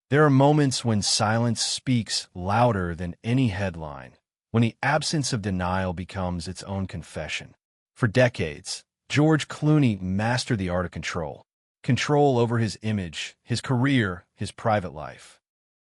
There are moments when silence speaks louder than any headline, when the absence of denial becomes its own confession. For decades, George Clooney mastered the art of control. Control over his image, his career, his private life.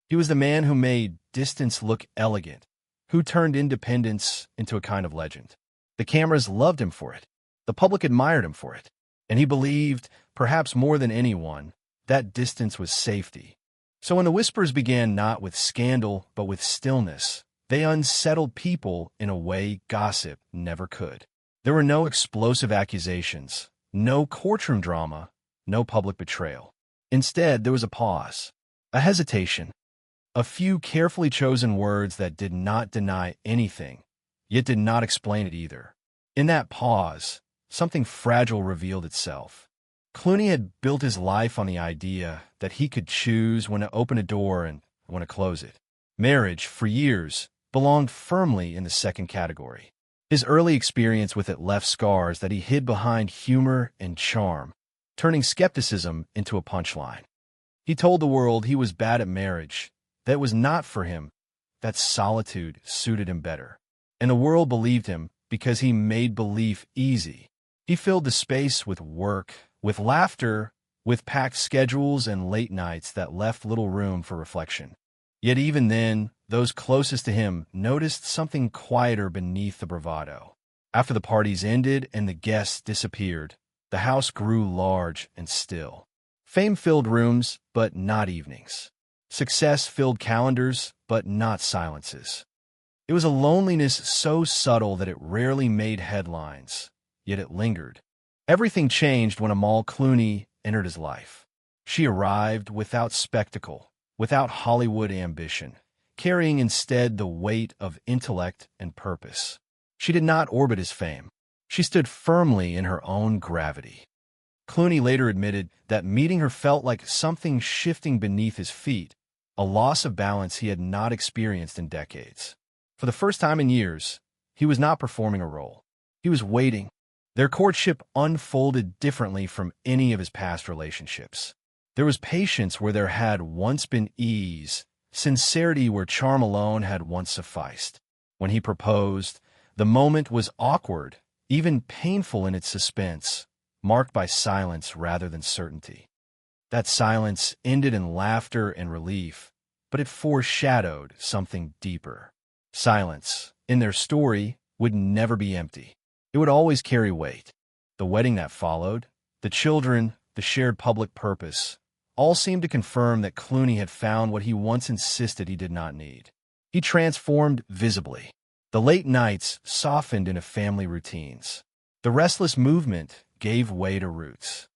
He was the man who made distance look elegant, who turned independence into a kind of legend. The cameras loved him for it. The public admired him for it. And he believed, perhaps more than anyone, that distance was safety. So when the whispers began not with scandal, but with stillness, they unsettled people in a way gossip never could. There were no explosive accusations, no courtroom drama, no public betrayal. Instead, there was a pause, a hesitation, a few carefully chosen words that did not deny anything, yet did not explain it either. In that pause, something fragile revealed itself. Clooney had built his life on the idea that he could choose when to open a door and when to close it. Marriage, for years, belonged firmly in the second category. His early experience with it left scars that he hid behind humor and charm, turning skepticism into a punchline. He told the world he was bad at marriage, that it was not for him, that solitude suited him better. And the world believed him because he made belief easy. He filled the space with work, with laughter, with packed schedules and late nights that left little room for reflection. Yet even then, those closest to him noticed something quieter beneath the bravado. After the parties ended and the guests disappeared, the house grew large and still. Fame filled rooms, but not evenings. Success filled calendars, but not silences. It was a loneliness so subtle that it rarely made headlines, yet it lingered. Everything changed when Amal Clooney entered his life. She arrived without spectacle, without Hollywood ambition, carrying instead the weight of intellect and purpose. She did not orbit his fame. She stood firmly in her own gravity. Clooney later admitted that meeting her felt like something shifting beneath his feet, a loss of balance he had not experienced in decades. For the first time in years, he was not performing a role. He was waiting. Their courtship unfolded differently from any of his past relationships. There was patience where there had once been ease, sincerity where charm alone had once sufficed. When he proposed, the moment was awkward, even painful in its suspense, marked by silence rather than certainty. That silence ended in laughter and relief, but it foreshadowed something deeper. Silence, in their story, would never be empty. It would always carry weight. The wedding that followed, the children, the shared public purpose, all seemed to confirm that Clooney had found what he once insisted he did not need. He transformed visibly. The late nights softened into family routines. The restless movement gave way to roots.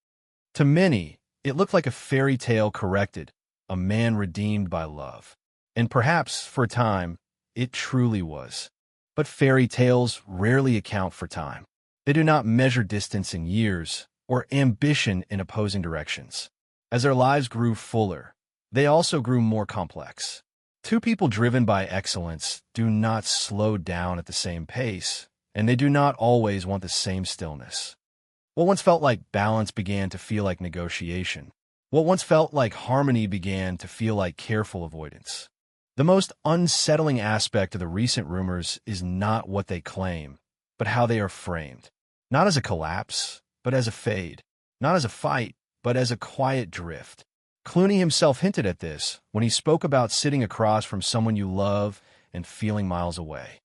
To many, it looked like a fairy tale corrected, a man redeemed by love. And perhaps, for a time, it truly was. But fairy tales rarely account for time. They do not measure distance in years or ambition in opposing directions. As their lives grew fuller, they also grew more complex. Two people driven by excellence do not slow down at the same pace, and they do not always want the same stillness. What once felt like balance began to feel like negotiation. What once felt like harmony began to feel like careful avoidance. The most unsettling aspect of the recent rumors is not what they claim, but how they are framed. Not as a collapse, but as a fade. Not as a fight, but as a quiet drift. Clooney himself hinted at this when he spoke about sitting across from someone you love and feeling miles away.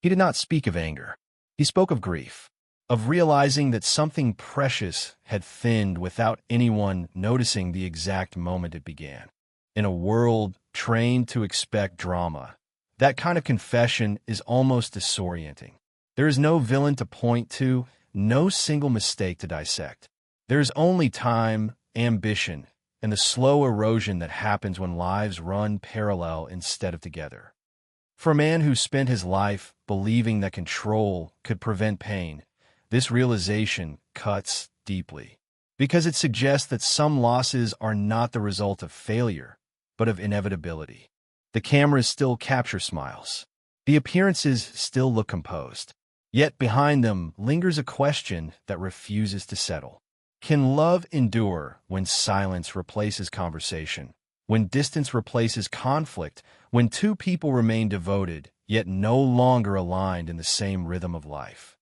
He did not speak of anger. He spoke of grief, of realizing that something precious had thinned without anyone noticing the exact moment it began. In a world trained to expect drama, that kind of confession is almost disorienting. There is no villain to point to, no single mistake to dissect. There is only time, ambition, and the slow erosion that happens when lives run parallel instead of together. For a man who spent his life believing that control could prevent pain, this realization cuts deeply, because it suggests that some losses are not the result of failure, but of inevitability. The cameras still capture smiles. The appearances still look composed. Yet behind them lingers a question that refuses to settle. Can love endure when silence replaces conversation, when distance replaces conflict, when two people remain devoted, yet no longer aligned in the same rhythm of life.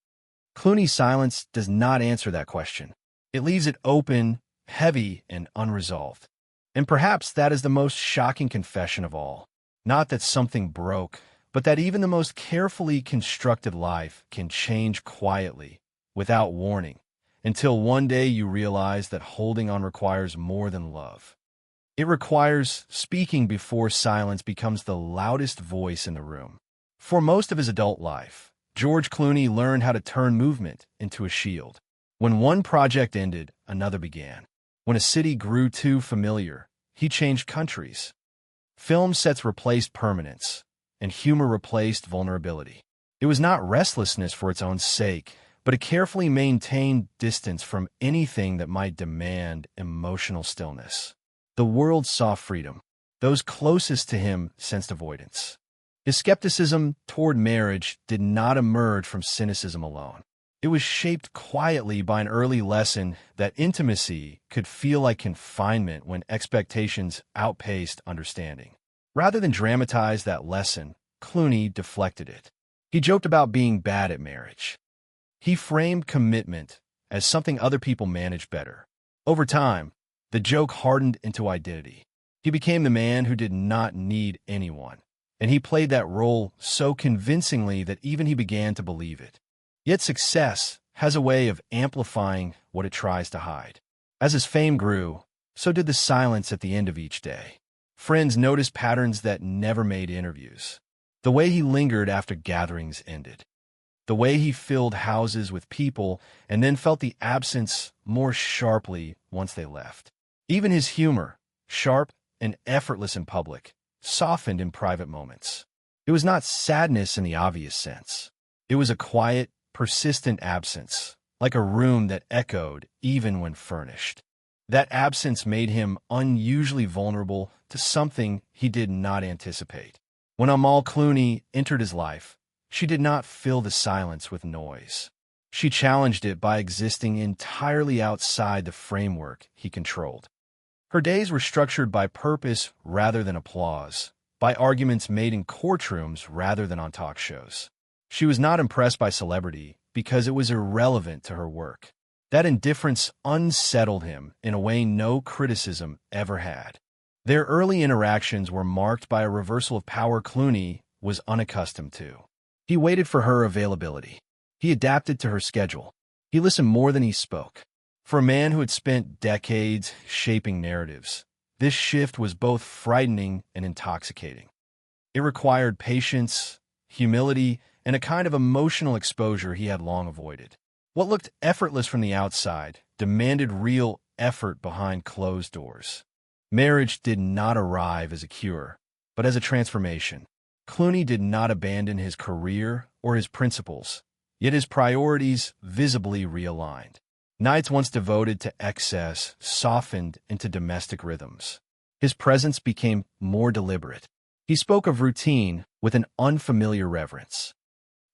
Clooney's silence does not answer that question. It leaves it open, heavy, and unresolved. And perhaps that is the most shocking confession of all. Not that something broke, but that even the most carefully constructed life can change quietly, without warning, until one day you realize that holding on requires more than love. It requires speaking before silence becomes the loudest voice in the room. For most of his adult life, George Clooney learned how to turn movement into a shield. When one project ended, another began. When a city grew too familiar, he changed countries. Film sets replaced permanence, and humor replaced vulnerability. It was not restlessness for its own sake, but a carefully maintained distance from anything that might demand emotional stillness. The world saw freedom. Those closest to him sensed avoidance. His skepticism toward marriage did not emerge from cynicism alone. It was shaped quietly by an early lesson that intimacy could feel like confinement when expectations outpaced understanding. Rather than dramatize that lesson, Clooney deflected it. He joked about being bad at marriage. He framed commitment as something other people manage better. Over time, the joke hardened into identity. He became the man who did not need anyone, and he played that role so convincingly that even he began to believe it. Yet success has a way of amplifying what it tries to hide. As his fame grew, so did the silence at the end of each day. Friends noticed patterns that never made interviews. The way he lingered after gatherings ended. The way he filled houses with people and then felt the absence more sharply once they left. Even his humor, sharp and effortless in public, softened in private moments. It was not sadness in the obvious sense. It was a quiet, persistent absence, like a room that echoed even when furnished. That absence made him unusually vulnerable to something he did not anticipate. When Amal Clooney entered his life, she did not fill the silence with noise. She challenged it by existing entirely outside the framework he controlled. Her days were structured by purpose rather than applause, by arguments made in courtrooms rather than on talk shows. She was not impressed by celebrity because it was irrelevant to her work. That indifference unsettled him in a way no criticism ever had. Their early interactions were marked by a reversal of power Clooney was unaccustomed to. He waited for her availability. He adapted to her schedule. He listened more than he spoke. For a man who had spent decades shaping narratives, this shift was both frightening and intoxicating. It required patience, humility, and a kind of emotional exposure he had long avoided. What looked effortless from the outside demanded real effort behind closed doors. Marriage did not arrive as a cure, but as a transformation. Clooney did not abandon his career or his principles, yet his priorities visibly realigned. Nights once devoted to excess softened into domestic rhythms. His presence became more deliberate. He spoke of routine with an unfamiliar reverence.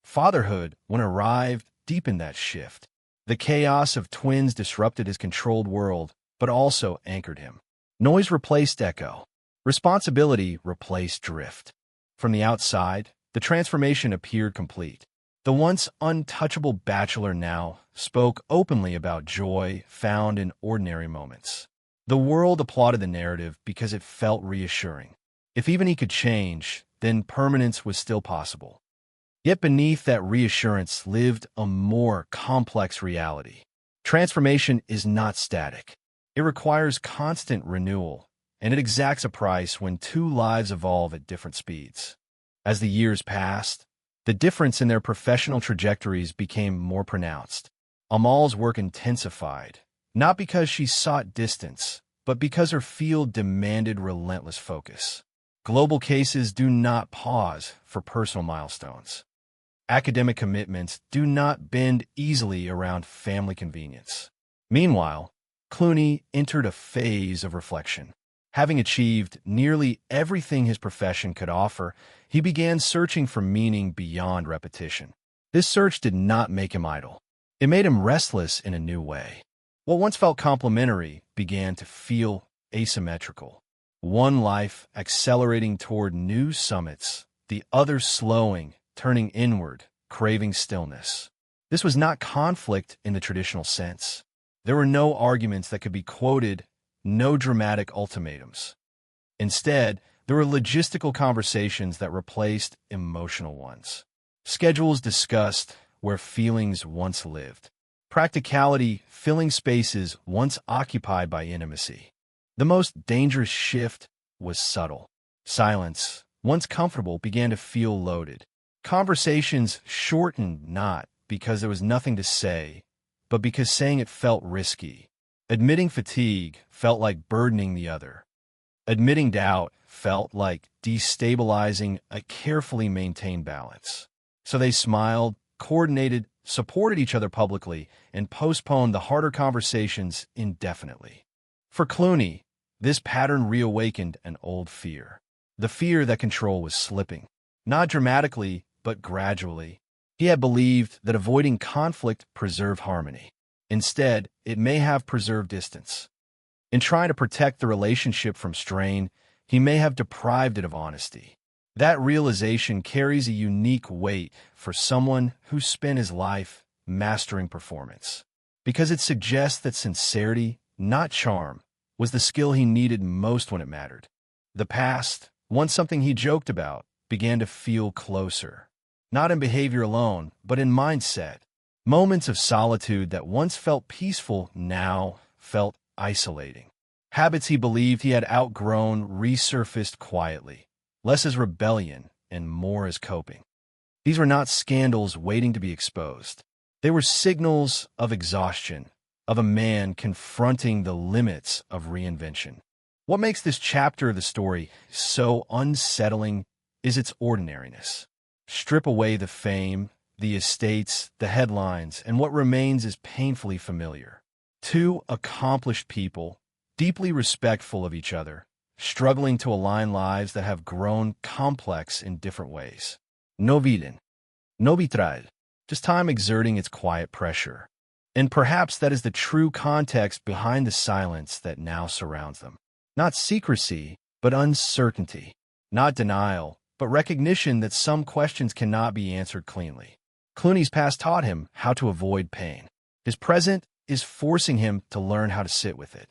Fatherhood, when arrived, deepened that shift. The chaos of twins disrupted his controlled world, but also anchored him. Noise replaced echo. Responsibility replaced drift. From the outside, the transformation appeared complete. The once untouchable bachelor now spoke openly about joy found in ordinary moments. The world applauded the narrative because it felt reassuring. If even he could change, then permanence was still possible. Yet beneath that reassurance lived a more complex reality. Transformation is not static. It requires constant renewal, and it exacts a price when two lives evolve at different speeds. As the years passed, the difference in their professional trajectories became more pronounced. Amal's work intensified, not because she sought distance, but because her field demanded relentless focus. Global cases do not pause for personal milestones. Academic commitments do not bend easily around family convenience. Meanwhile, Clooney entered a phase of reflection. Having achieved nearly everything his profession could offer, he began searching for meaning beyond repetition. This search did not make him idle. It made him restless in a new way. What once felt complementary began to feel asymmetrical. one life accelerating toward new summits, the other slowing, turning inward, craving stillness. This was not conflict in the traditional sense. There were no arguments that could be quoted, no dramatic ultimatums. Instead, there were logistical conversations that replaced emotional ones. Schedules discussed where feelings once lived. Practicality filling spaces once occupied by intimacy. The most dangerous shift was subtle. Silence, once comfortable, began to feel loaded. Conversations shortened not because there was nothing to say, but because saying it felt risky. Admitting fatigue felt like burdening the other. Admitting doubt felt like destabilizing a carefully maintained balance. So they smiled, coordinated, supported each other publicly, and postponed the harder conversations indefinitely. For Clooney, this pattern reawakened an old fear. The fear that control was slipping. Not dramatically, but gradually. He had believed that avoiding conflict preserved harmony. Instead, it may have preserved distance. In trying to protect the relationship from strain, he may have deprived it of honesty. That realization carries a unique weight for someone who spent his life mastering performance, because it suggests that sincerity, not charm, was the skill he needed most when it mattered. The past, once something he joked about, began to feel closer, not in behavior alone, but in mindset. Moments of solitude that once felt peaceful now felt isolating. Habits he believed he had outgrown resurfaced quietly, less as rebellion and more as coping. These were not scandals waiting to be exposed. They were signals of exhaustion, of a man confronting the limits of reinvention. What makes this chapter of the story so unsettling is its ordinariness. Strip away the fame, the estates, the headlines, and what remains is painfully familiar. Two accomplished people, deeply respectful of each other, struggling to align lives that have grown complex in different ways. No villain, no vitral, just time exerting its quiet pressure. And perhaps that is the true context behind the silence that now surrounds them. Not secrecy, but uncertainty. Not denial, but recognition that some questions cannot be answered cleanly. Clooney's past taught him how to avoid pain. His present is forcing him to learn how to sit with it.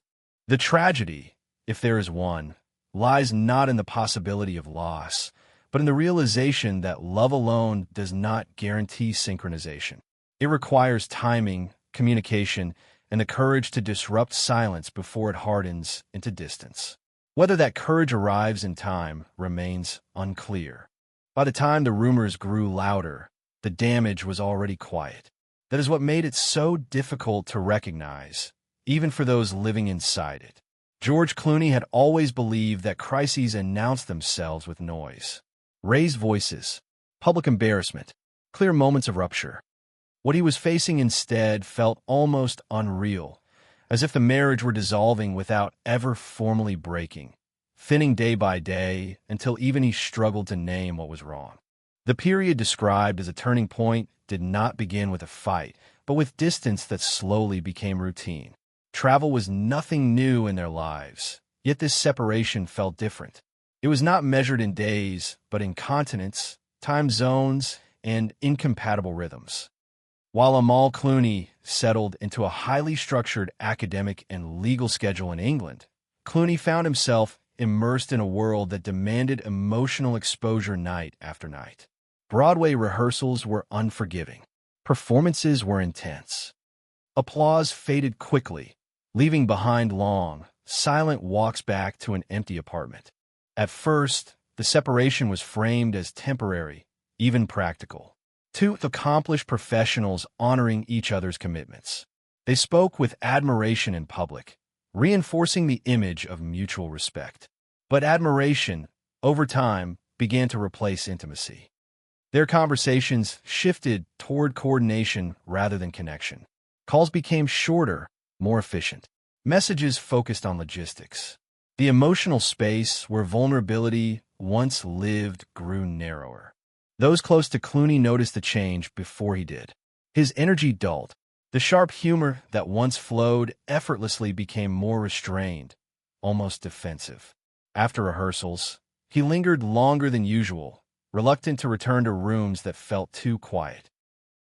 The tragedy, if there is one, lies not in the possibility of loss, but in the realization that love alone does not guarantee synchronization. It requires timing, communication, and the courage to disrupt silence before it hardens into distance. Whether that courage arrives in time remains unclear. By the time the rumors grew louder, the damage was already quiet. That is what made it so difficult to recognize, even for those living inside it. George Clooney had always believed that crises announce themselves with noise. Raised voices, public embarrassment, clear moments of rupture. What he was facing instead felt almost unreal, as if the marriage were dissolving without ever formally breaking, thinning day by day until even he struggled to name what was wrong. The period described as a turning point did not begin with a fight, but with distance that slowly became routine. Travel was nothing new in their lives, yet this separation felt different. It was not measured in days, but in continents, time zones, and incompatible rhythms. While Amal Clooney settled into a highly structured academic and legal schedule in England, Clooney found himself immersed in a world that demanded emotional exposure night after night. Broadway rehearsals were unforgiving. Performances were intense. Applause faded quickly, leaving behind long, silent walks back to an empty apartment. At first, the separation was framed as temporary, even practical. Two accomplished professionals honoring each other's commitments. They spoke with admiration in public, reinforcing the image of mutual respect. But admiration, over time, began to replace intimacy. Their conversations shifted toward coordination rather than connection. Calls became shorter, more efficient. Messages focused on logistics. The emotional space where vulnerability once lived grew narrower. Those close to Clooney noticed the change before he did. His energy dulled. The sharp humor that once flowed effortlessly became more restrained, almost defensive. After rehearsals, he lingered longer than usual, reluctant to return to rooms that felt too quiet.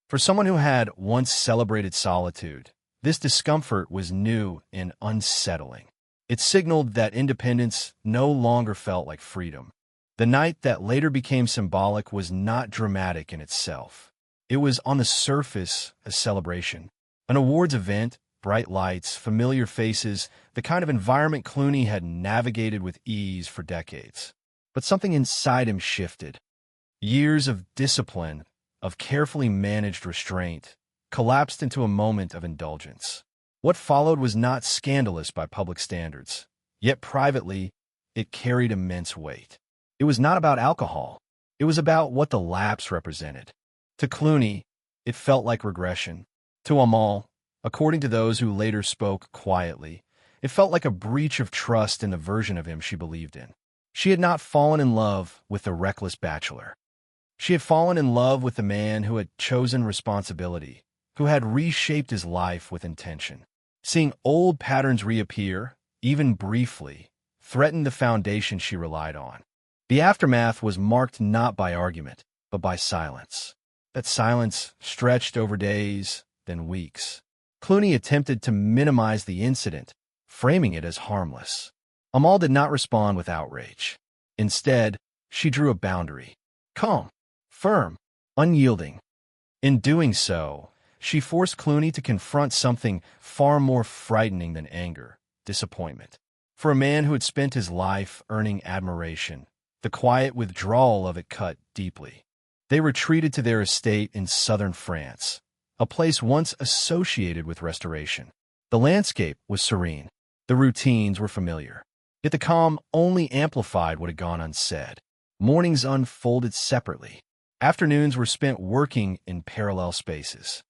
For someone who had once celebrated solitude, this discomfort was new and unsettling. It signaled that independence no longer felt like freedom. The night that later became symbolic was not dramatic in itself. It was on the surface a celebration. An awards event, bright lights, familiar faces, the kind of environment Clooney had navigated with ease for decades. But something inside him shifted. Years of discipline, of carefully managed restraint, collapsed into a moment of indulgence. What followed was not scandalous by public standards, yet privately, it carried immense weight. It was not about alcohol. It was about what the lapse represented. To Clooney, it felt like regression. To Amal, according to those who later spoke quietly, it felt like a breach of trust in the version of him she believed in. She had not fallen in love with the reckless bachelor. She had fallen in love with the man who had chosen responsibility, who had reshaped his life with intention. Seeing old patterns reappear, even briefly, threatened the foundation she relied on. The aftermath was marked not by argument, but by silence. That silence stretched over days, then weeks. Clooney attempted to minimize the incident, framing it as harmless. Amal did not respond with outrage. Instead, she drew a boundary. Calm, firm, unyielding. In doing so, she forced Clooney to confront something far more frightening than anger, disappointment. For a man who had spent his life earning admiration, the quiet withdrawal of it cut deeply. They retreated to their estate in southern France, a place once associated with restoration. The landscape was serene. The routines were familiar. Yet the calm only amplified what had gone unsaid. Mornings unfolded separately. Afternoons were spent working in parallel spaces.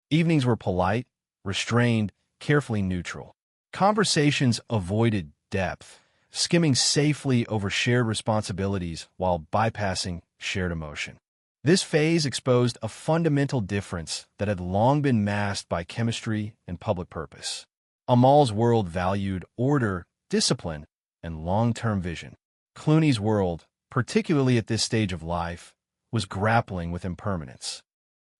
Evenings were polite, restrained, carefully neutral. Conversations avoided depth, skimming safely over shared responsibilities while bypassing shared emotion. This phase exposed a fundamental difference that had long been masked by chemistry and public purpose. Amal's world valued order, discipline, and long-term vision. Clooney's world, particularly at this stage of life, was grappling with impermanence.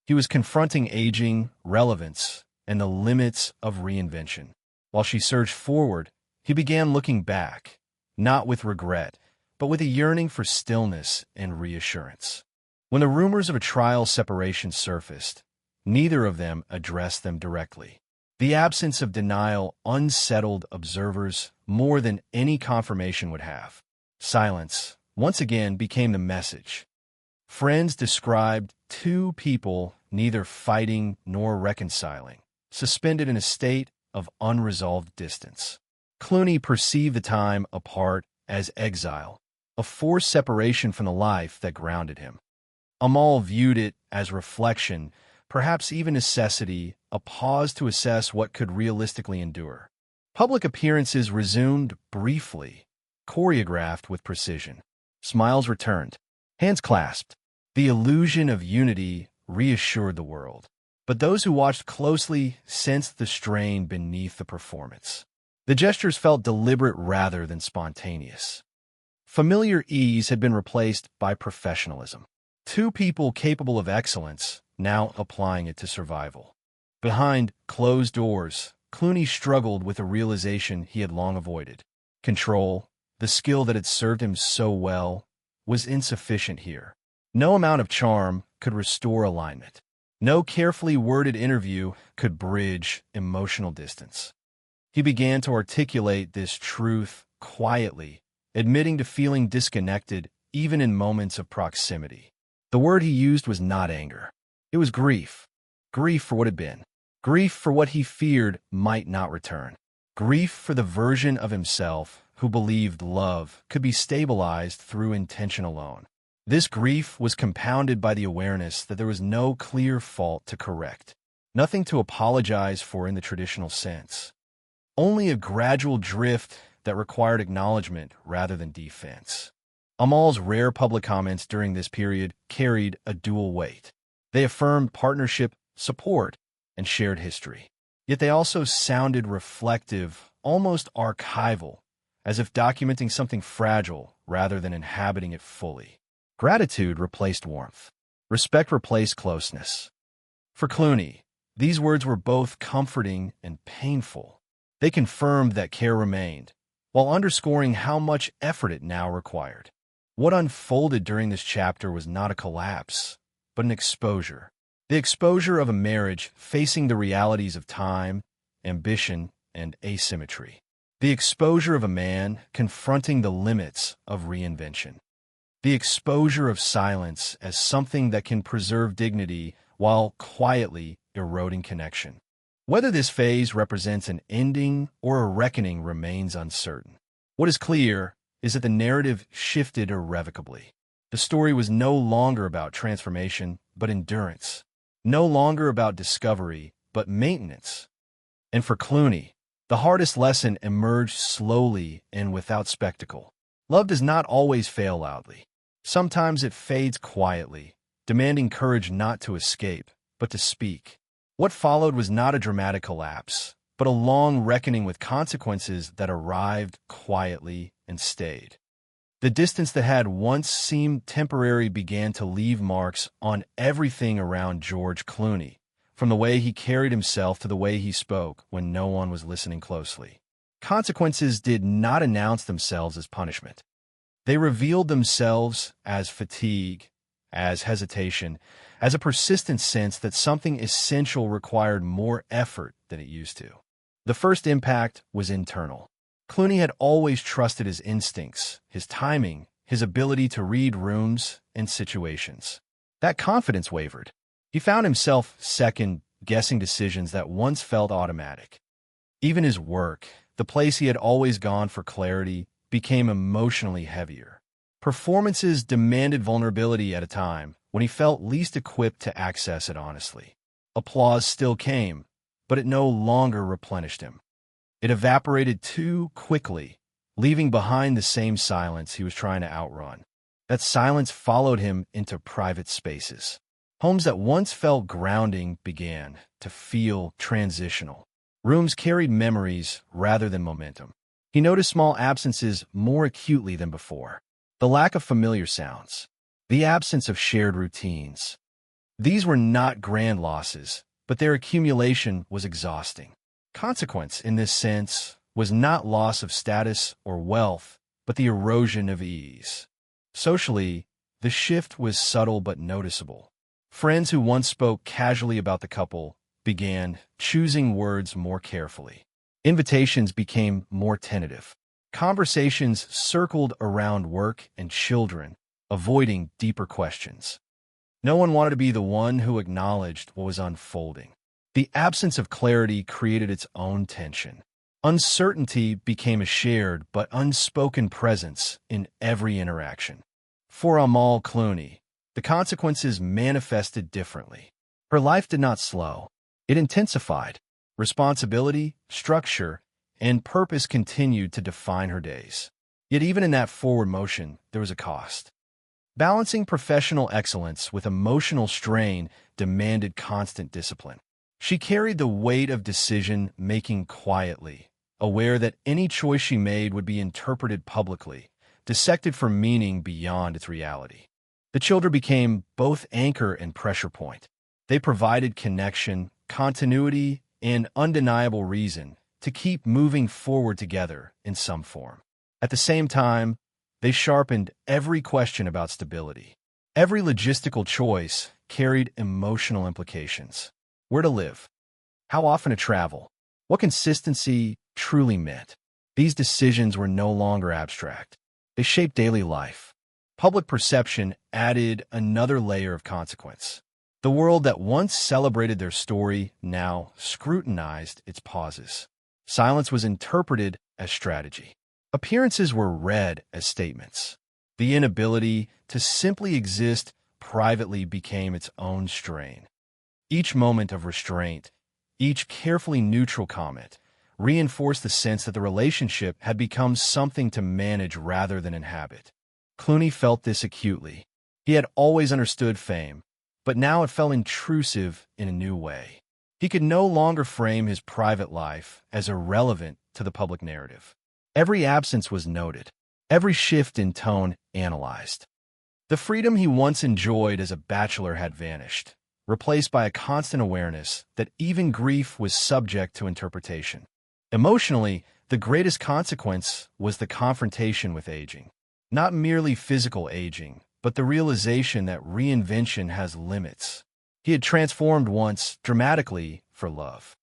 He was confronting aging, relevance, and the limits of reinvention. While she surged forward, he began looking back, not with regret, but with a yearning for stillness and reassurance. When the rumors of a trial separation surfaced, neither of them addressed them directly. The absence of denial unsettled observers more than any confirmation would have. Silence, once again, became the message. Friends described two people neither fighting nor reconciling, suspended in a state of unresolved distance. Clooney perceived the time apart as exile, a forced separation from the life that grounded him. Amal viewed it as reflection, perhaps even necessity, a pause to assess what could realistically endure. Public appearances resumed briefly, choreographed with precision. Smiles returned, hands clasped. The illusion of unity reassured the world. But those who watched closely sensed the strain beneath the performance. The gestures felt deliberate rather than spontaneous. Familiar ease had been replaced by professionalism. Two people capable of excellence, now applying it to survival. Behind closed doors, Clooney struggled with a realization he had long avoided. Control, the skill that had served him so well, was insufficient here. No amount of charm could restore alignment. No carefully worded interview could bridge emotional distance. He began to articulate this truth quietly, admitting to feeling disconnected even in moments of proximity. The word he used was not anger. It was grief. Grief for what had been. Grief for what he feared might not return. Grief for the version of himself who believed love could be stabilized through intention alone. This grief was compounded by the awareness that there was no clear fault to correct, nothing to apologize for in the traditional sense. Only a gradual drift that required acknowledgement rather than defense. Amal's rare public comments during this period carried a dual weight. They affirmed partnership, support, and shared history. Yet they also sounded reflective, almost archival, as if documenting something fragile rather than inhabiting it fully. Gratitude replaced warmth. Respect replaced closeness. For Clooney, these words were both comforting and painful. They confirmed that care remained, while underscoring how much effort it now required. What unfolded during this chapter was not a collapse, but an exposure. The exposure of a marriage facing the realities of time, ambition, and asymmetry. The exposure of a man confronting the limits of reinvention. The exposure of silence as something that can preserve dignity while quietly eroding connection. Whether this phase represents an ending or a reckoning remains uncertain. What is clear is that the narrative shifted irrevocably. The story was no longer about transformation, but endurance. No longer about discovery, but maintenance. And for Clooney, the hardest lesson emerged slowly and without spectacle. Love does not always fail loudly. Sometimes it fades quietly, demanding courage not to escape, but to speak. What followed was not a dramatic collapse, but a long reckoning with consequences that arrived quietly and stayed. The distance that had once seemed temporary began to leave marks on everything around George Clooney, from the way he carried himself to the way he spoke when no one was listening closely. Consequences did not announce themselves as punishment. They revealed themselves as fatigue, as hesitation, as a persistent sense that something essential required more effort than it used to. The first impact was internal. Clooney had always trusted his instincts, his timing, his ability to read rooms and situations. That confidence wavered. He found himself second-guessing decisions that once felt automatic. Even his work, the place he had always gone for clarity, became emotionally heavier. Performances demanded vulnerability at a time when he felt least equipped to access it honestly. Applause still came, but it no longer replenished him. It evaporated too quickly, leaving behind the same silence he was trying to outrun. That silence followed him into private spaces. Homes that once felt grounding began to feel transitional. Rooms carried memories rather than momentum. He noticed small absences more acutely than before. The lack of familiar sounds. The absence of shared routines. These were not grand losses, but their accumulation was exhausting. Consequence, in this sense, was not loss of status or wealth, but the erosion of ease. Socially, the shift was subtle but noticeable. Friends who once spoke casually about the couple began choosing words more carefully. Invitations became more tentative. Conversations circled around work and children, avoiding deeper questions. No one wanted to be the one who acknowledged what was unfolding. The absence of clarity created its own tension. Uncertainty became a shared but unspoken presence in every interaction. For Amal Clooney, the consequences manifested differently. Her life did not slow. It intensified. Responsibility, structure, and purpose continued to define her days. Yet even in that forward motion, there was a cost. Balancing professional excellence with emotional strain demanded constant discipline. She carried the weight of decision-making quietly, aware that any choice she made would be interpreted publicly, dissected for meaning beyond its reality. The children became both anchor and pressure point. They provided connection, continuity, and undeniable reason to keep moving forward together in some form. At the same time, they sharpened every question about stability. Every logistical choice carried emotional implications. Where to live? How often to travel? What consistency truly meant? These decisions were no longer abstract. They shaped daily life. Public perception added another layer of consequence. The world that once celebrated their story now scrutinized its pauses. Silence was interpreted as strategy. Appearances were read as statements. The inability to simply exist privately became its own strain. Each moment of restraint, each carefully neutral comment, reinforced the sense that the relationship had become something to manage rather than inhabit. Clooney felt this acutely. He had always understood fame, but now it felt intrusive in a new way. He could no longer frame his private life as irrelevant to the public narrative. Every absence was noted, every shift in tone analyzed. The freedom he once enjoyed as a bachelor had vanished, replaced by a constant awareness that even grief was subject to interpretation. Emotionally, the greatest consequence was the confrontation with aging. Not merely physical aging, but the realization that reinvention has limits. He had transformed once, dramatically, for love.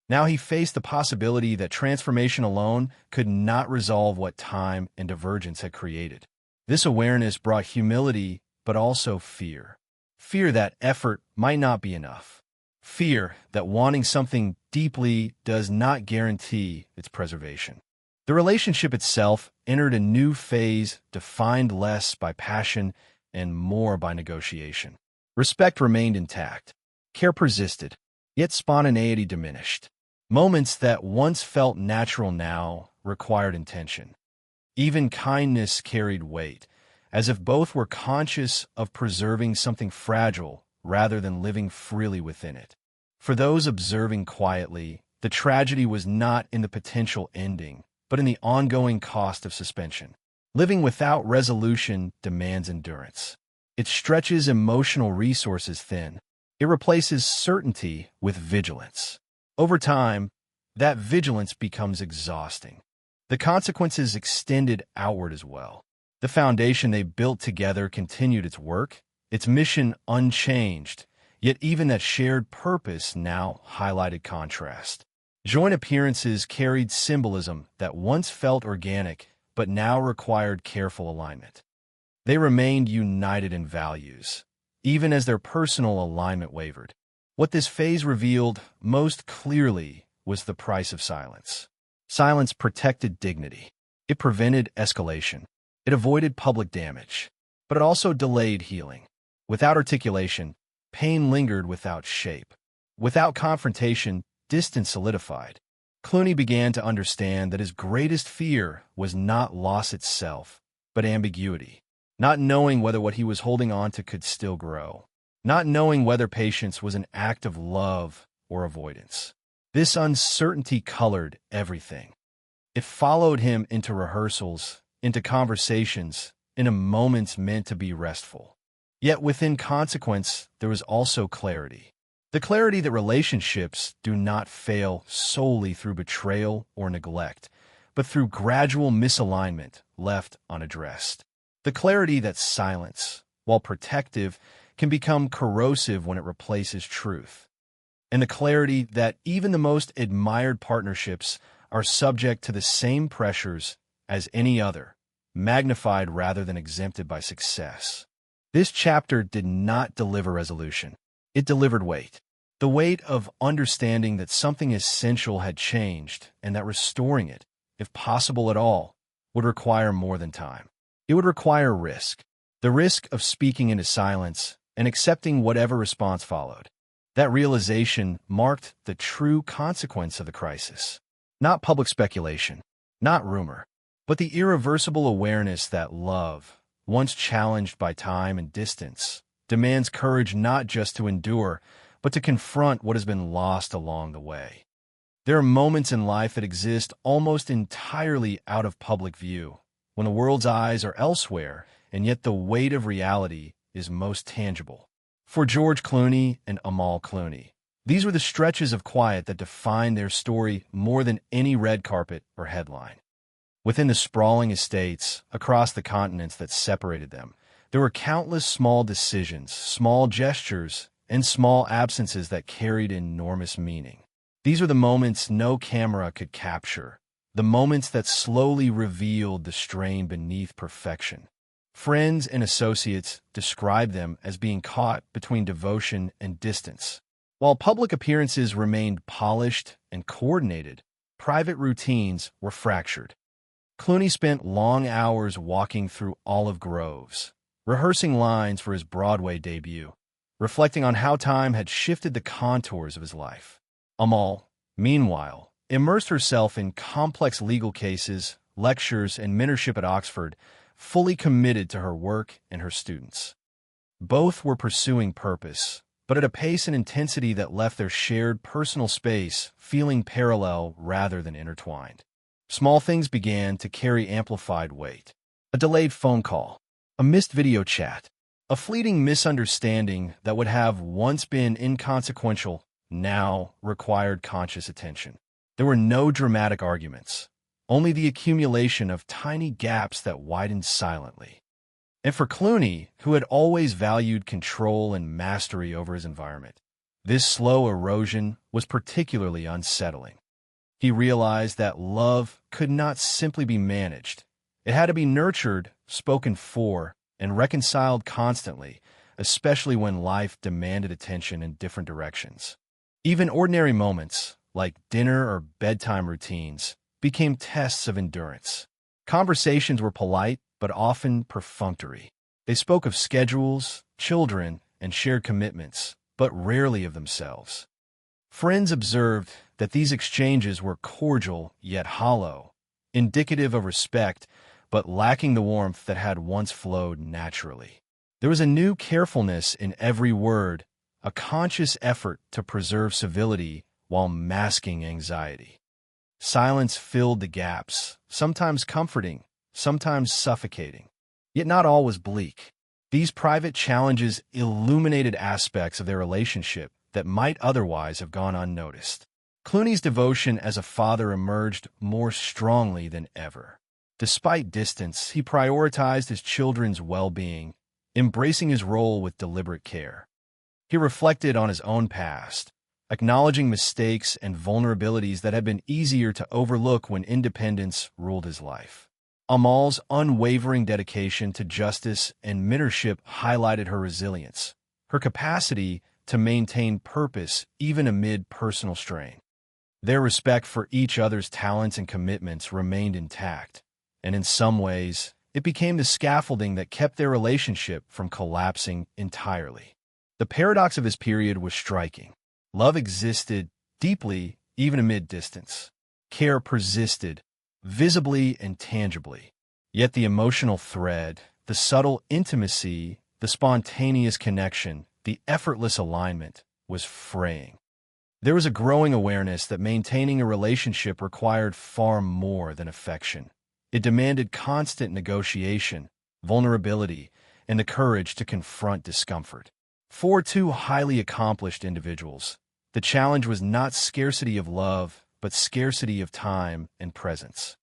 Now he faced the possibility that transformation alone could not resolve what time and divergence had created. This awareness brought humility, but also fear. Fear that effort might not be enough. Fear that wanting something deeply does not guarantee its preservation. The relationship itself entered a new phase defined less by passion and more by negotiation. Respect remained intact. Care persisted, yet spontaneity diminished. Moments that once felt natural now required intention. Even kindness carried weight, as if both were conscious of preserving something fragile rather than living freely within it. For those observing quietly, the tragedy was not in the potential ending, but in the ongoing cost of suspension. Living without resolution demands endurance. It stretches emotional resources thin. It replaces certainty with vigilance. Over time, that vigilance becomes exhausting. The consequences extended outward as well. The foundation they built together continued its work, its mission unchanged, yet even that shared purpose now highlighted contrast. Joint appearances carried symbolism that once felt organic, but now required careful alignment. They remained united in values, even as their personal alignment wavered. What this phase revealed most clearly was the price of silence. Silence protected dignity. It prevented escalation. It avoided public damage, but it also delayed healing. Without articulation, pain lingered without shape. Without confrontation, distance solidified. Clooney began to understand that his greatest fear was not loss itself, but ambiguity. Not knowing whether what he was holding on to could still grow. Not knowing whether patience was an act of love or avoidance. This uncertainty colored everything. It followed him into rehearsals, into conversations, into moments meant to be restful. Yet within consequence, there was also clarity. The clarity that relationships do not fail solely through betrayal or neglect, but through gradual misalignment left unaddressed. The clarity that silence, while protective, can become corrosive when it replaces truth. And the clarity that even the most admired partnerships are subject to the same pressures as any other, magnified rather than exempted by success. This chapter did not deliver resolution. It delivered weight. The weight of understanding that something essential had changed and that restoring it, if possible at all, would require more than time. It would require risk. The risk of speaking into silence and accepting whatever response followed. That realization marked the true consequence of the crisis. Not public speculation, not rumor, but the irreversible awareness that love, once challenged by time and distance, demands courage not just to endure, but to confront what has been lost along the way. There are moments in life that exist almost entirely out of public view, when the world's eyes are elsewhere, and yet the weight of reality is most tangible. For George Clooney and Amal Clooney, these were the stretches of quiet that defined their story more than any red carpet or headline. Within the sprawling estates, across the continents that separated them, there were countless small decisions, small gestures, and small absences that carried enormous meaning. These were the moments no camera could capture, the moments that slowly revealed the strain beneath perfection. Friends and associates described them as being caught between devotion and distance. While public appearances remained polished and coordinated, private routines were fractured. Clooney spent long hours walking through olive groves, rehearsing lines for his Broadway debut, reflecting on how time had shifted the contours of his life. Amal, meanwhile, immersed herself in complex legal cases, lectures, and mentorship at Oxford, fully committed to her work and her students. Both were pursuing purpose, but at a pace and intensity that left their shared personal space feeling parallel rather than intertwined. Small things began to carry amplified weight. A delayed phone call, a missed video chat, a fleeting misunderstanding that would have once been inconsequential now required conscious attention. There were no dramatic arguments, only the accumulation of tiny gaps that widened silently. And for Clooney, who had always valued control and mastery over his environment, this slow erosion was particularly unsettling. He realized that love could not simply be managed. It had to be nurtured, spoken for, and reconciled constantly, especially when life demanded attention in different directions. Even ordinary moments, like dinner or bedtime routines, became tests of endurance. Conversations were polite, but often perfunctory. They spoke of schedules, children, and shared commitments, but rarely of themselves. Friends observed that these exchanges were cordial yet hollow, indicative of respect, but lacking the warmth that had once flowed naturally. There was a new carefulness in every word, a conscious effort to preserve civility while masking anxiety. Silence filled the gaps, sometimes comforting, sometimes suffocating. Yet not all was bleak. These private challenges illuminated aspects of their relationship that might otherwise have gone unnoticed. Clooney's devotion as a father emerged more strongly than ever. Despite distance, he prioritized his children's well-being, embracing his role with deliberate care. He reflected on his own past, acknowledging mistakes and vulnerabilities that had been easier to overlook when independence ruled his life. Amal's unwavering dedication to justice and mentorship highlighted her resilience, her capacity to maintain purpose even amid personal strain. Their respect for each other's talents and commitments remained intact, and in some ways, it became the scaffolding that kept their relationship from collapsing entirely. The paradox of this period was striking. Love existed deeply even amid distance. Care persisted, visibly and tangibly. Yet the emotional thread, the subtle intimacy, the spontaneous connection, the effortless alignment was fraying. There was a growing awareness that maintaining a relationship required far more than affection. It demanded constant negotiation, vulnerability, and the courage to confront discomfort. For two highly accomplished individuals, the challenge was not scarcity of love, but scarcity of time and presence.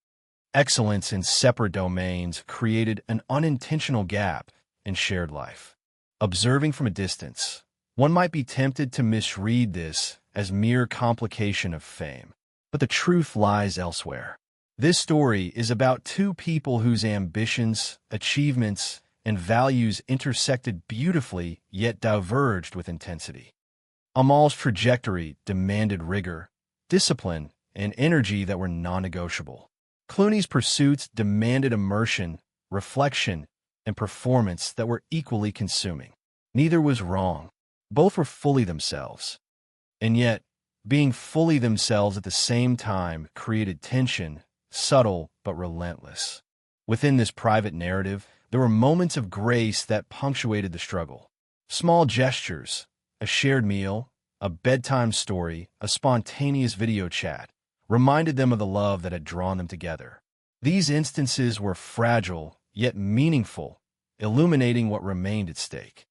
Excellence in separate domains created an unintentional gap in shared life. Observing from a distance, one might be tempted to misread this as mere complication of fame. But the truth lies elsewhere. This story is about two people whose ambitions, achievements, and values intersected beautifully yet diverged with intensity. Amal's trajectory demanded rigor, discipline, and energy that were non-negotiable. Clooney's pursuits demanded immersion, reflection, and performance that were equally consuming. Neither was wrong. Both were fully themselves. And yet, being fully themselves at the same time created tension, subtle but relentless. Within this private narrative, there were moments of grace that punctuated the struggle. Small gestures, a shared meal, a bedtime story, a spontaneous video chat, reminded them of the love that had drawn them together. These instances were fragile, yet meaningful, illuminating what remained at stake.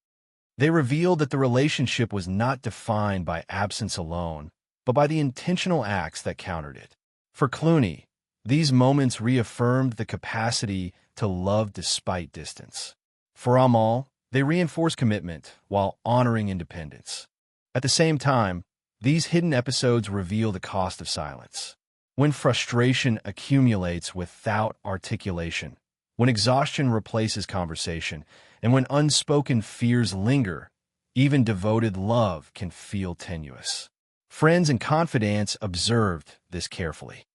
They revealed that the relationship was not defined by absence alone, but by the intentional acts that countered it. For Clooney, these moments reaffirmed the capacity to love despite distance. For Amal, they reinforced commitment while honoring independence. At the same time, these hidden episodes reveal the cost of silence. When frustration accumulates without articulation, when exhaustion replaces conversation, and when unspoken fears linger, even devoted love can feel tenuous. Friends and confidants observed this carefully.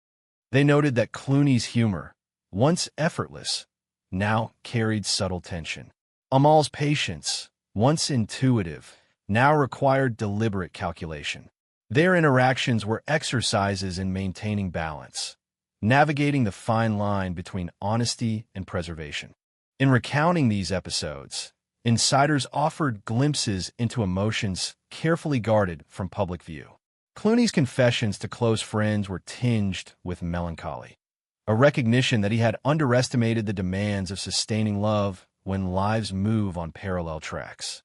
They noted that Clooney's humor, once effortless, now carried subtle tension. Amal's patience, once intuitive, now required deliberate calculation. Their interactions were exercises in maintaining balance, navigating the fine line between honesty and preservation. In recounting these episodes, insiders offered glimpses into emotions carefully guarded from public view. Clooney's confessions to close friends were tinged with melancholy. a recognition that he had underestimated the demands of sustaining love when lives move on parallel tracks.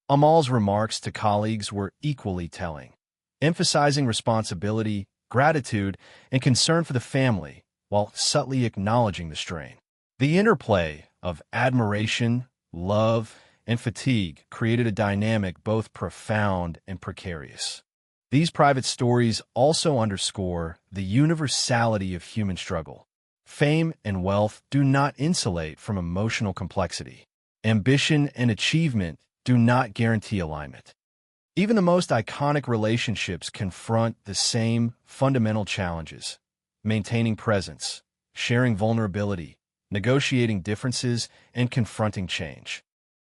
Amal's remarks to colleagues were equally telling, emphasizing responsibility, gratitude, and concern for the family, while subtly acknowledging the strain. The interplay of admiration, love, and fatigue created a dynamic both profound and precarious. These private stories also underscore the universality of human struggle. Fame and wealth do not insulate from emotional complexity. Ambition and achievement do not guarantee alignment. Even the most iconic relationships confront the same fundamental challenges: maintaining presence, sharing vulnerability, negotiating differences, and confronting change.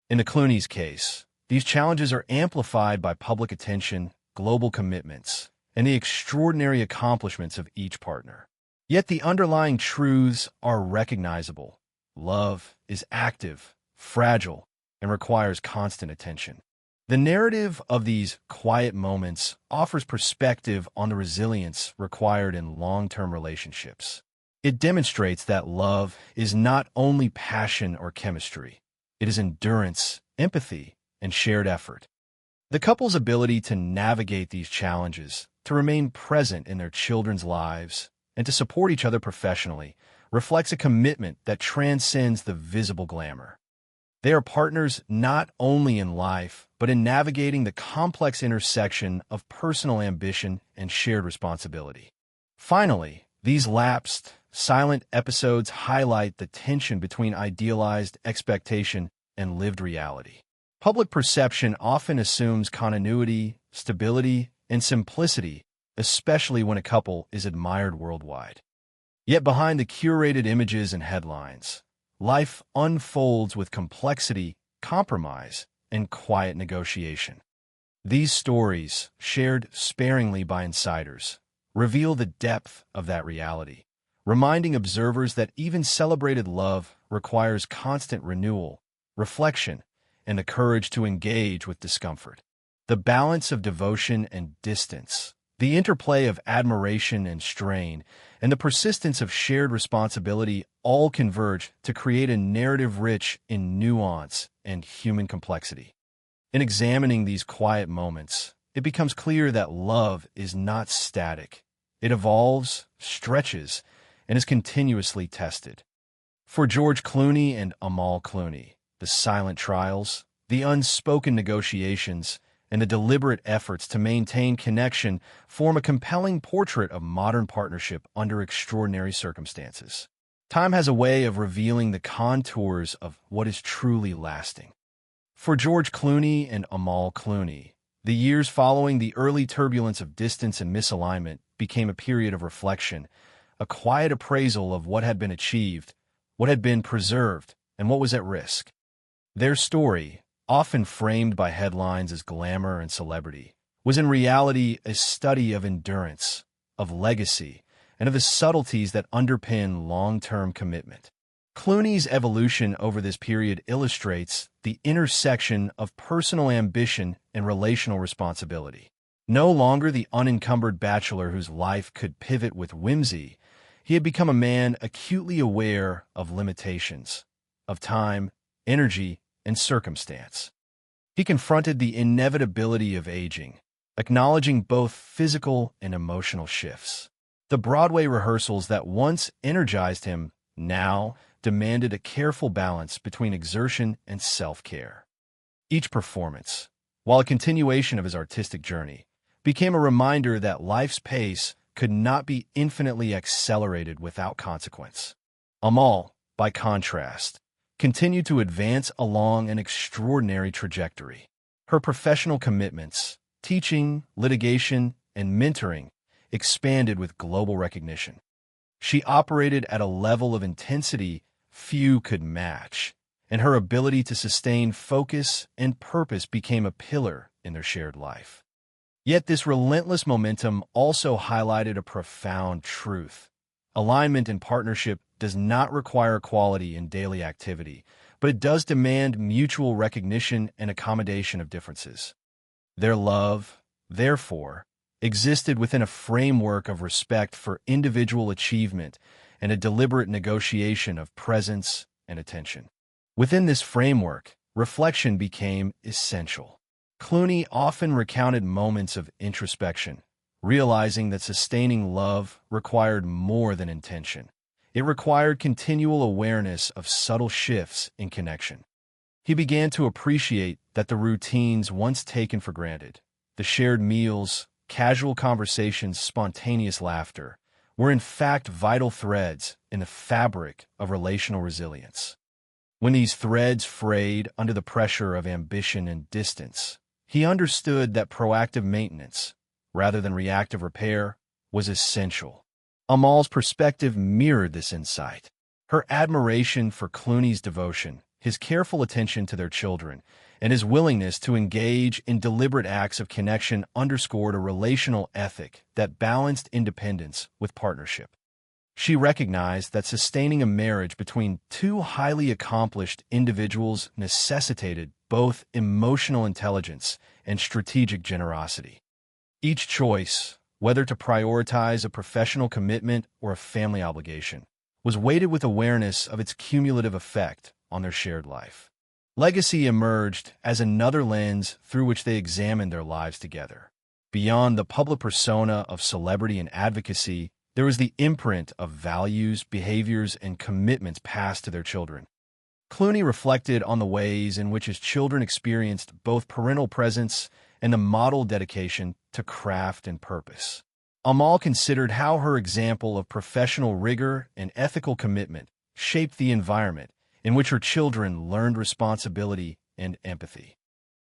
In the Clooney's case, these challenges are amplified by public attention, global commitments, and the extraordinary accomplishments of each partner. Yet the underlying truths are recognizable. Love is active, fragile, and requires constant attention. The narrative of these quiet moments offers perspective on the resilience required in long-term relationships. It demonstrates that love is not only passion or chemistry. It is endurance, empathy, and shared effort. The couple's ability to navigate these challenges, to remain present in their children's lives, and to support each other professionally reflects a commitment that transcends the visible glamour. They are partners not only in life, but in navigating the complex intersection of personal ambition and shared responsibility. Finally, these lapsed, silent episodes highlight the tension between idealized expectation and lived reality. Public perception often assumes continuity, stability, and simplicity, especially when a couple is admired worldwide. Yet behind the curated images and headlines, life unfolds with complexity, compromise, and quiet negotiation. These stories, shared sparingly by insiders, reveal the depth of that reality, reminding observers that even celebrated love requires constant renewal, reflection, and the courage to engage with discomfort. The balance of devotion and distance, the interplay of admiration and strain, and the persistence of shared responsibility all converge to create a narrative rich in nuance and human complexity. In examining these quiet moments, it becomes clear that love is not static. It evolves, stretches, and is continuously tested. For George Clooney and Amal Clooney, the silent trials, the unspoken negotiations, and the deliberate efforts to maintain connection form a compelling portrait of modern partnership under extraordinary circumstances. Time has a way of revealing the contours of what is truly lasting. For George Clooney and Amal Clooney, the years following the early turbulence of distance and misalignment became a period of reflection, a quiet appraisal of what had been achieved, what had been preserved, and what was at risk. Their story, often framed by headlines as glamour and celebrity, was in reality a study of endurance, of legacy, and of the subtleties that underpin long-term commitment. Clooney's evolution over this period illustrates the intersection of personal ambition and relational responsibility. No longer the unencumbered bachelor whose life could pivot with whimsy, he had become a man acutely aware of limitations, of time, energy, and circumstance. He confronted the inevitability of aging, acknowledging both physical and emotional shifts. The Broadway rehearsals that once energized him now demanded a careful balance between exertion and self-care. Each performance, while a continuation of his artistic journey, became a reminder that life's pace could not be infinitely accelerated without consequence. Amal, by contrast, continued to advance along an extraordinary trajectory. Her professional commitments, teaching, litigation, and mentoring expanded with global recognition. She operated at a level of intensity few could match, and her ability to sustain focus and purpose became a pillar in their shared life. Yet this relentless momentum also highlighted a profound truth. Alignment in partnership does not require equality in daily activity, but it does demand mutual recognition and accommodation of differences. Their love, therefore, existed within a framework of respect for individual achievement and a deliberate negotiation of presence and attention. Within this framework, reflection became essential. Clooney often recounted moments of introspection, realizing that sustaining love required more than intention. It required continual awareness of subtle shifts in connection. He began to appreciate that the routines once taken for granted, the shared meals, casual conversations, spontaneous laughter, were in fact vital threads in the fabric of relational resilience. When these threads frayed under the pressure of ambition and distance, he understood that proactive maintenance, rather than reactive repair, was essential. Amal's perspective mirrored this insight. Her admiration for Clooney's devotion, his careful attention to their children, and his willingness to engage in deliberate acts of connection underscored a relational ethic that balanced independence with partnership. She recognized that sustaining a marriage between two highly accomplished individuals necessitated both emotional intelligence and strategic generosity. Each choice, whether to prioritize a professional commitment or a family obligation, was weighted with awareness of its cumulative effect on their shared life. Legacy emerged as another lens through which they examined their lives together. Beyond the public persona of celebrity and advocacy, there was the imprint of values, behaviors, and commitments passed to their children. Clooney reflected on the ways in which his children experienced both parental presence and the model dedication to craft and purpose. Amal considered how her example of professional rigor and ethical commitment shaped the environment in which her children learned responsibility and empathy.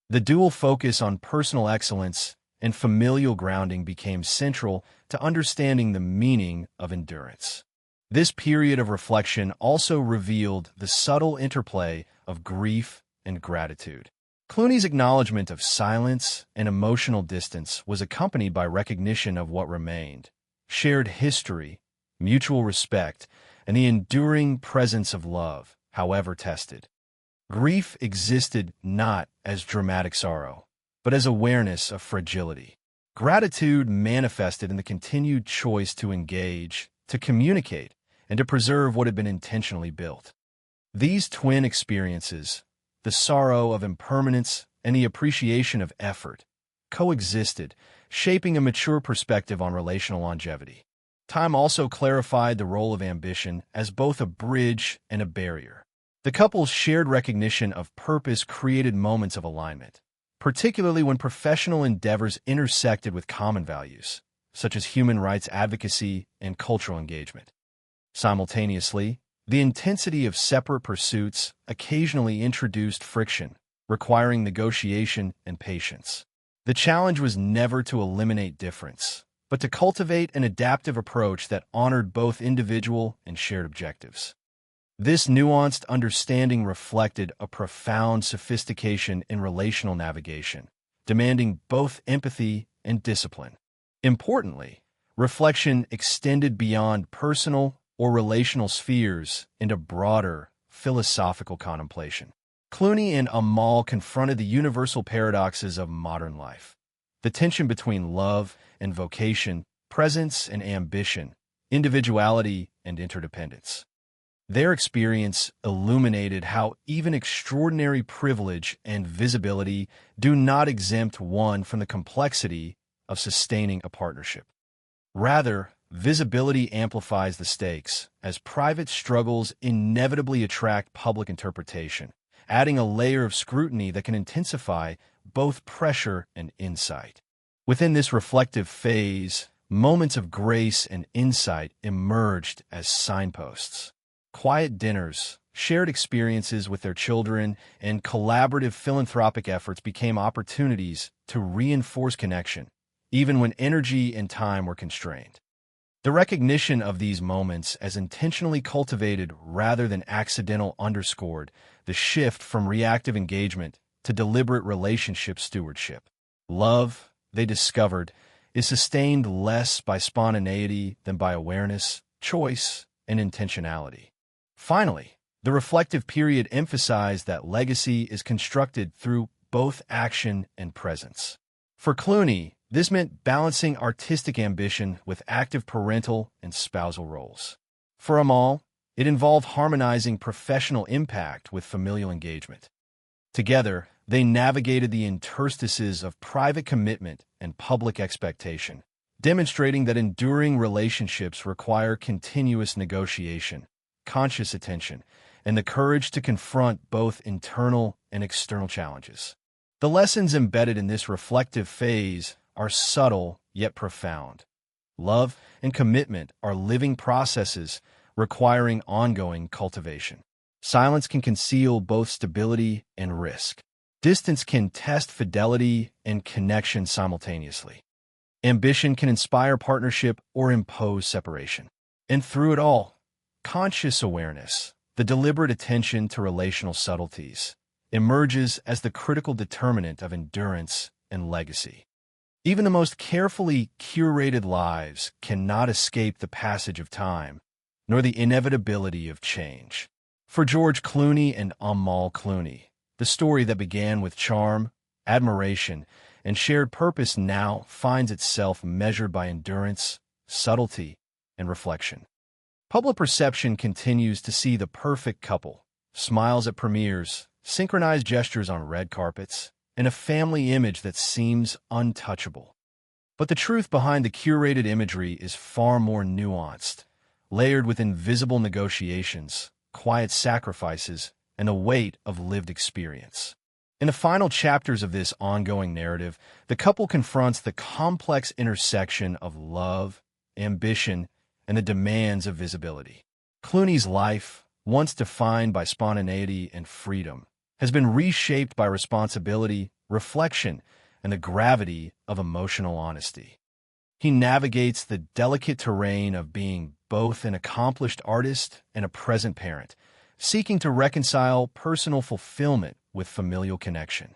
The dual focus on personal excellence and familial grounding became central to understanding the meaning of endurance. This period of reflection also revealed the subtle interplay of grief and gratitude. Clooney's acknowledgement of silence and emotional distance was accompanied by recognition of what remained: shared history, mutual respect, and the enduring presence of love, however tested. Grief existed not as dramatic sorrow, but as awareness of fragility. Gratitude manifested in the continued choice to engage, to communicate, and to preserve what had been intentionally built. These twin experiences, the sorrow of impermanence and the appreciation of effort, coexisted, shaping a mature perspective on relational longevity. Time also clarified the role of ambition as both a bridge and a barrier. The couple's shared recognition of purpose created moments of alignment, particularly when professional endeavors intersected with common values, such as human rights advocacy and cultural engagement. Simultaneously, the intensity of separate pursuits occasionally introduced friction, requiring negotiation and patience. The challenge was never to eliminate difference, but to cultivate an adaptive approach that honored both individual and shared objectives. This nuanced understanding reflected a profound sophistication in relational navigation, demanding both empathy and discipline. Importantly, reflection extended beyond personal or relational spheres into broader, philosophical contemplation. Clooney and Amal confronted the universal paradoxes of modern life: the tension between love and vocation, presence and ambition, individuality and interdependence. Their experience illuminated how even extraordinary privilege and visibility do not exempt one from the complexity of sustaining a partnership. Rather, visibility amplifies the stakes, as private struggles inevitably attract public interpretation, adding a layer of scrutiny that can intensify both pressure and insight. Within this reflective phase, moments of grace and insight emerged as signposts. Quiet dinners, shared experiences with their children, and collaborative philanthropic efforts became opportunities to reinforce connection, even when energy and time were constrained. The recognition of these moments as intentionally cultivated rather than accidental underscored the shift from reactive engagement to deliberate relationship stewardship. Love, they discovered, is sustained less by spontaneity than by awareness, choice, and intentionality. Finally, the reflective period emphasized that legacy is constructed through both action and presence. For Clooney, this meant balancing artistic ambition with active parental and spousal roles. For Amal, it involved harmonizing professional impact with familial engagement. Together, they navigated the interstices of private commitment and public expectation, demonstrating that enduring relationships require continuous negotiation, conscious attention, and the courage to confront both internal and external challenges. The lessons embedded in this reflective phase are subtle yet profound. Love and commitment are living processes requiring ongoing cultivation. Silence can conceal both stability and risk. Distance can test fidelity and connection simultaneously. Ambition can inspire partnership or impose separation. And through it all, conscious awareness, the deliberate attention to relational subtleties, emerges as the critical determinant of endurance and legacy. Even the most carefully curated lives cannot escape the passage of time, nor the inevitability of change. For George Clooney and Amal Clooney, the story that began with charm, admiration, and shared purpose now finds itself measured by endurance, subtlety, and reflection. Public perception continues to see the perfect couple, smiles at premieres, synchronized gestures on red carpets, and a family image that seems untouchable. But the truth behind the curated imagery is far more nuanced, layered with invisible negotiations, quiet sacrifices, and a weight of lived experience. In the final chapters of this ongoing narrative, the couple confronts the complex intersection of love, ambition, and the demands of visibility. Clooney's life, once defined by spontaneity and freedom, has been reshaped by responsibility, reflection, and the gravity of emotional honesty. He navigates the delicate terrain of being both an accomplished artist and a present parent, seeking to reconcile personal fulfillment with familial connection.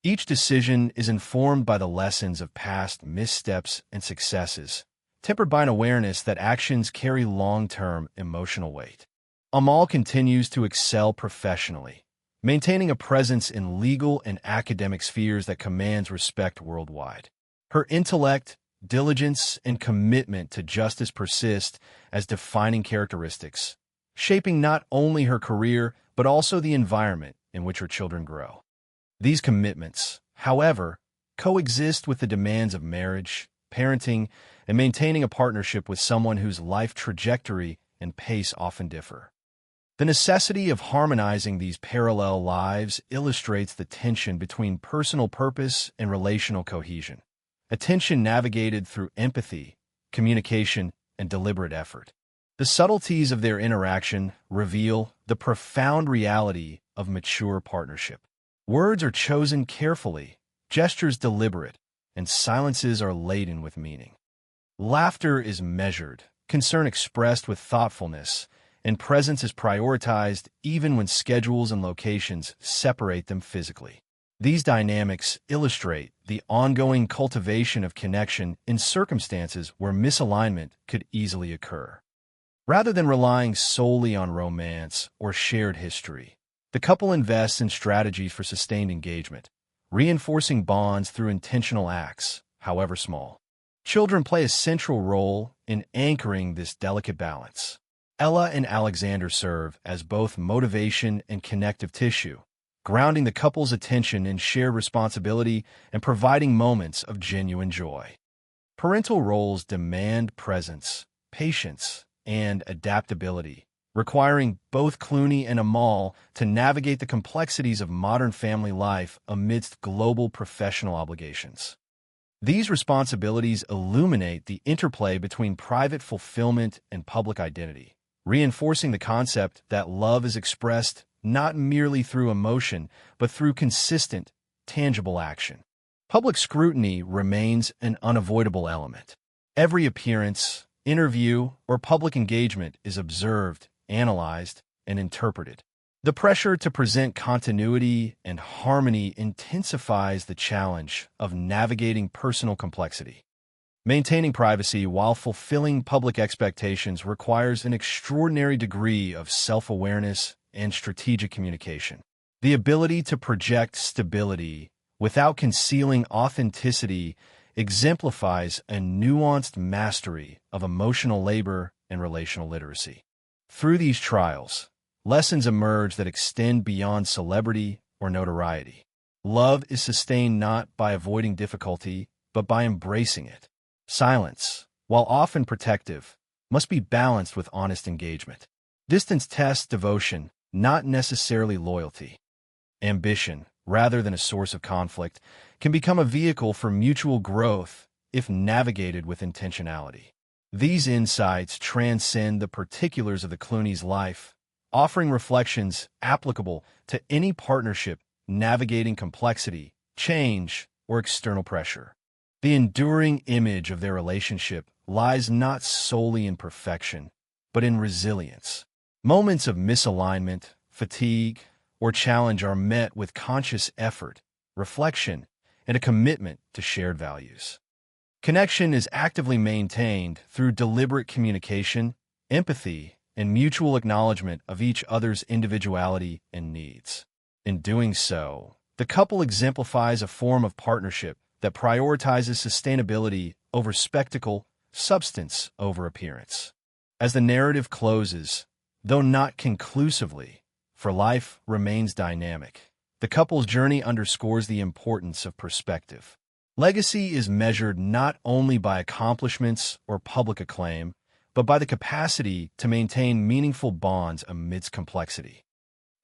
Each decision is informed by the lessons of past missteps and successes, tempered by an awareness that actions carry long-term emotional weight. Amal continues to excel professionally, maintaining a presence in legal and academic spheres that commands respect worldwide. Her intellect, diligence, and commitment to justice persist as defining characteristics, shaping not only her career but also the environment in which her children grow. These commitments, however, coexist with the demands of marriage, parenting, and maintaining a partnership with someone whose life trajectory and pace often differ. The necessity of harmonizing these parallel lives illustrates the tension between personal purpose and relational cohesion, a tension navigated through empathy, communication, and deliberate effort. The subtleties of their interaction reveal the profound reality of mature partnership. Words are chosen carefully, gestures deliberate, and silences are laden with meaning. Laughter is measured, concern expressed with thoughtfulness, and presence is prioritized even when schedules and locations separate them physically. These dynamics illustrate the ongoing cultivation of connection in circumstances where misalignment could easily occur. Rather than relying solely on romance or shared history, the couple invests in strategies for sustained engagement, reinforcing bonds through intentional acts, however small. Children play a central role in anchoring this delicate balance. Ella and Alexander serve as both motivation and connective tissue, grounding the couple's attention in shared responsibility and providing moments of genuine joy. Parental roles demand presence, patience, and adaptability, requiring both Clooney and Amal to navigate the complexities of modern family life amidst global professional obligations. These responsibilities illuminate the interplay between private fulfillment and public identity, reinforcing the concept that love is expressed not merely through emotion, but through consistent, tangible action. Public scrutiny remains an unavoidable element. Every appearance, interview, or public engagement is observed, analyzed, and interpreted. The pressure to present continuity and harmony intensifies the challenge of navigating personal complexity. Maintaining privacy while fulfilling public expectations requires an extraordinary degree of self-awareness and strategic communication. The ability to project stability without concealing authenticity exemplifies a nuanced mastery of emotional labor and relational literacy. Through these trials, lessons emerge that extend beyond celebrity or notoriety. Love is sustained not by avoiding difficulty, but by embracing it. Silence, while often protective, must be balanced with honest engagement. Distance tests devotion, not necessarily loyalty. Ambition, rather than a source of conflict, can become a vehicle for mutual growth if navigated with intentionality. These insights transcend the particulars of the Clooney's life, offering reflections applicable to any partnership navigating complexity, change, or external pressure. The enduring image of their relationship lies not solely in perfection, but in resilience. Moments of misalignment, fatigue, or challenge are met with conscious effort, reflection, and a commitment to shared values. Connection is actively maintained through deliberate communication, empathy, and mutual acknowledgement of each other's individuality and needs. In doing so, the couple exemplifies a form of partnership that prioritizes sustainability over spectacle, substance over appearance. As the narrative closes, though not conclusively, for life remains dynamic, the couple's journey underscores the importance of perspective. Legacy is measured not only by accomplishments or public acclaim, but by the capacity to maintain meaningful bonds amidst complexity.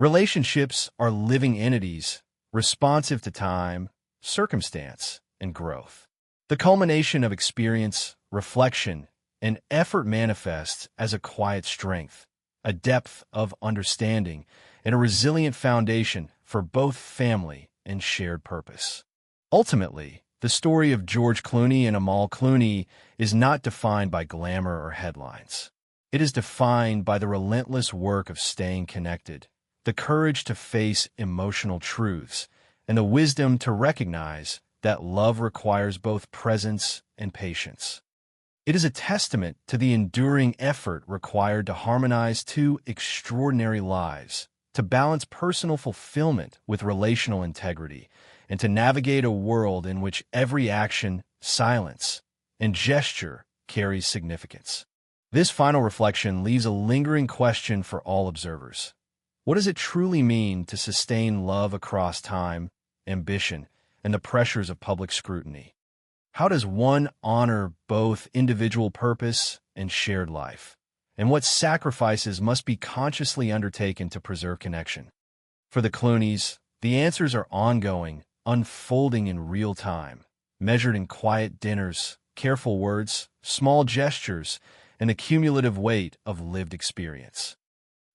Relationships are living entities, responsive to time, circumstance, and growth. The culmination of experience, reflection, and effort manifests as a quiet strength, a depth of understanding, and a resilient foundation for both family and shared purpose. Ultimately, the story of George Clooney and Amal Clooney is not defined by glamour or headlines. It is defined by the relentless work of staying connected, the courage to face emotional truths, and the wisdom to recognize that love requires both presence and patience. It is a testament to the enduring effort required to harmonize two extraordinary lives, to balance personal fulfillment with relational integrity, and to navigate a world in which every action, silence, and gesture carries significance. This final reflection leaves a lingering question for all observers. What does it truly mean to sustain love across time, ambition, and the pressures of public scrutiny? How does one honor both individual purpose and shared life? And what sacrifices must be consciously undertaken to preserve connection? For the Clooneys, the answers are ongoing, unfolding in real time, measured in quiet dinners, careful words, small gestures, and the cumulative weight of lived experience.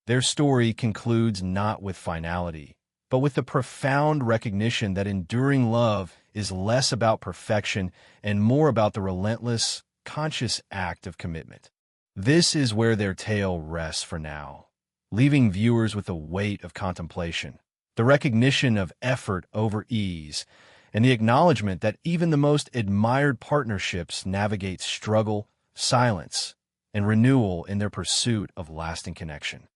Their story concludes not with finality, but with the profound recognition that enduring love is less about perfection and more about the relentless, conscious act of commitment. This is where their tale rests for now, leaving viewers with the weight of contemplation, the recognition of effort over ease, and the acknowledgement that even the most admired partnerships navigate struggle, silence, and renewal in their pursuit of lasting connection.